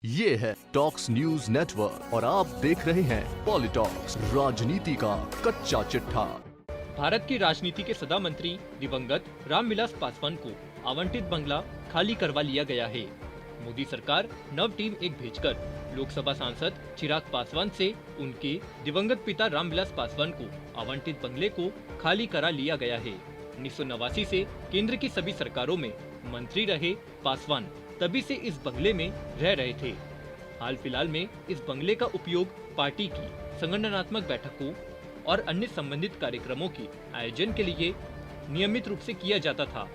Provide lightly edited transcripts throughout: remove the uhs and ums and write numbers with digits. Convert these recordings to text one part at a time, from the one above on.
ये है talks news network और आप देख रहे हैं पॉलिटॉक्स, राजनीति का कच्चा चिट्ठा। भारत की राजनीति के सदा मंत्री दिवंगत रामविलास पासवान को आवंटित बंगला खाली करवा लिया गया है। मोदी सरकार नव टीम एक भेजकर लोकसभा सांसद चिराग पासवान से उनके दिवंगत पिता रामविलास पासवान को आवंटित बंगले को खाली करा लिया गया है। 1989 से केंद्र की सभी सरकारों में मंत्री रहे पासवान तभी से इस बंगले में रह रहे थे। हाल फिलहाल में इस बंगले का उपयोग पार्टी की संगठनात्मक बैठकों और अन्य संबंधित कार्यक्रमों के आयोजन के लिए नियमित रूप से किया जाता था।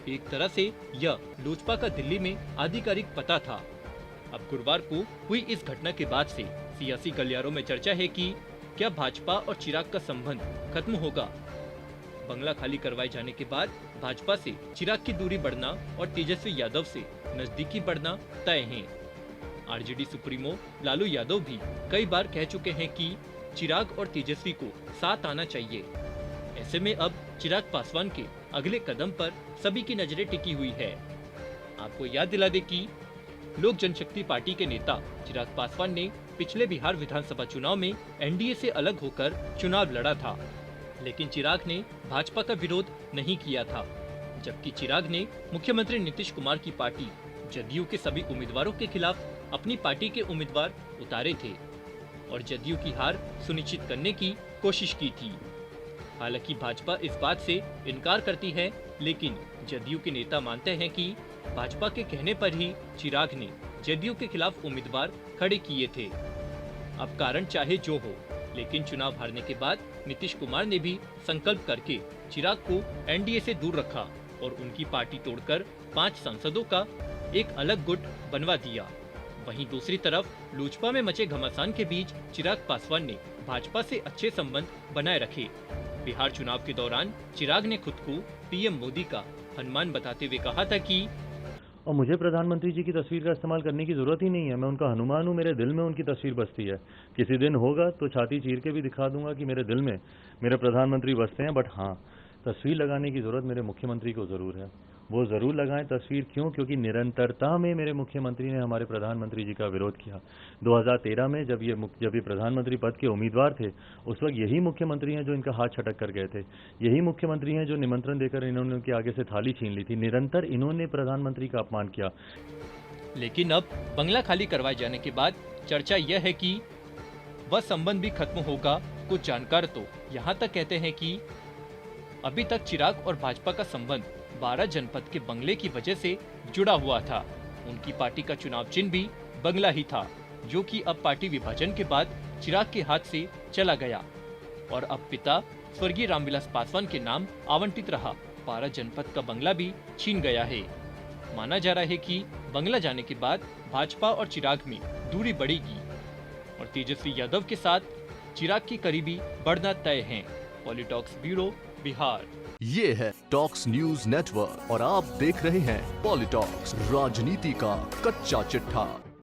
एक तरह से यह लोजपा का दिल्ली में आधिकारिक पता था। अब गुरुवार को हुई इस घटना के बाद से सियासी गलियारों में चर्चा है कि क्या भाजपा और चिराग का संबंध खत्म होगा। बंगला खाली करवाए जाने के बाद भाजपा से चिराग की दूरी बढ़ना और तेजस्वी यादव से नजदीकी बढ़ना तय है। आरजेडी सुप्रीमो लालू यादव भी कई बार कह चुके हैं कि चिराग और तेजस्वी को साथ आना चाहिए। ऐसे में अब चिराग पासवान के अगले कदम पर सभी की नजरें टिकी हुई है। आपको याद दिला दे कि लोक जनशक्ति पार्टी के नेता चिराग पासवान ने पिछले बिहार विधानसभा चुनाव में एनडीए से अलग होकर चुनाव लड़ा था, लेकिन चिराग ने भाजपा का विरोध नहीं किया था। जबकि चिराग ने मुख्यमंत्री नीतीश कुमार की पार्टी जदयू के सभी उम्मीदवारों के खिलाफ अपनी पार्टी के उम्मीदवार उतारे थे और जदयू की हार सुनिश्चित करने की कोशिश की थी। हालांकि भाजपा इस बात से इनकार करती है, लेकिन जदयू के नेता मानते हैं कि भाजपा के कहने पर ही चिराग ने जदयू के खिलाफ उम्मीदवार खड़े किए थे। अब कारण चाहे जो हो, लेकिन चुनाव हारने के बाद नीतीश कुमार ने भी संकल्प करके चिराग को एनडीए से दूर रखा और उनकी पार्टी तोड़कर 5 सांसदों का एक अलग गुट बनवा दिया। वहीं दूसरी तरफ लोजपा में मचे घमासान के बीच चिराग पासवान ने भाजपा से अच्छे संबंध बनाए रखे। बिहार चुनाव के दौरान चिराग ने खुद को पीएम मोदी का हनुमान बताते हुए कहा था कि और मुझे प्रधानमंत्री जी की तस्वीर का इस्तेमाल करने की जरूरत ही नहीं है। मैं उनका हनुमान हूँ, मेरे दिल में उनकी तस्वीर बसती है। किसी दिन होगा तो छाती चीर के भी दिखा दूंगा कि मेरे दिल में मेरे प्रधानमंत्री बसते हैं। बट हाँ, तस्वीर लगाने की जरूरत मेरे मुख्यमंत्री को जरूर है। वो जरूर लगाएं तस्वीर। क्यों? क्योंकि निरंतरता में मेरे मुख्यमंत्री ने हमारे प्रधानमंत्री जी का विरोध किया। 2013 में जब ये प्रधानमंत्री पद के उम्मीदवार थे, उस वक्त यही मुख्यमंत्री हैं जो इनका हाथ छटक कर गए थे। यही मुख्यमंत्री हैं जो निमंत्रण देकर इन्होंने उनके आगे से थाली छीन ली थी। निरंतर इन्होंने प्रधानमंत्री का अपमान किया। लेकिन अब बंगला खाली करवाए जाने के बाद चर्चा यह है कि वह संबंध भी खत्म होगा। कुछ जानकार तो यहाँ तक कहते हैं कि अभी तक चिराग और भाजपा का संबंध 12 जनपद के बंगले की वजह से जुड़ा हुआ था। उनकी पार्टी का चुनाव चिन्ह भी बंगला ही था, जो कि अब पार्टी विभाजन के बाद चिराग के हाथ से चला गया और अब पिता स्वर्गीय रामविलास पासवान के नाम आवंटित रहा। 12 जनपद का बंगला भी छीन गया है। माना जा रहा है कि बंगला जाने के बाद भाजपा और चिराग में दूरी बढ़ेगी और तेजस्वी यादव के साथ चिराग की करीबी बढ़ना तय है। पॉलिटॉक्स ब्यूरो, बिहार। ये है टॉक्स न्यूज नेटवर्क और आप देख रहे हैं पॉलिटॉक्स, राजनीति का कच्चा चिट्ठा।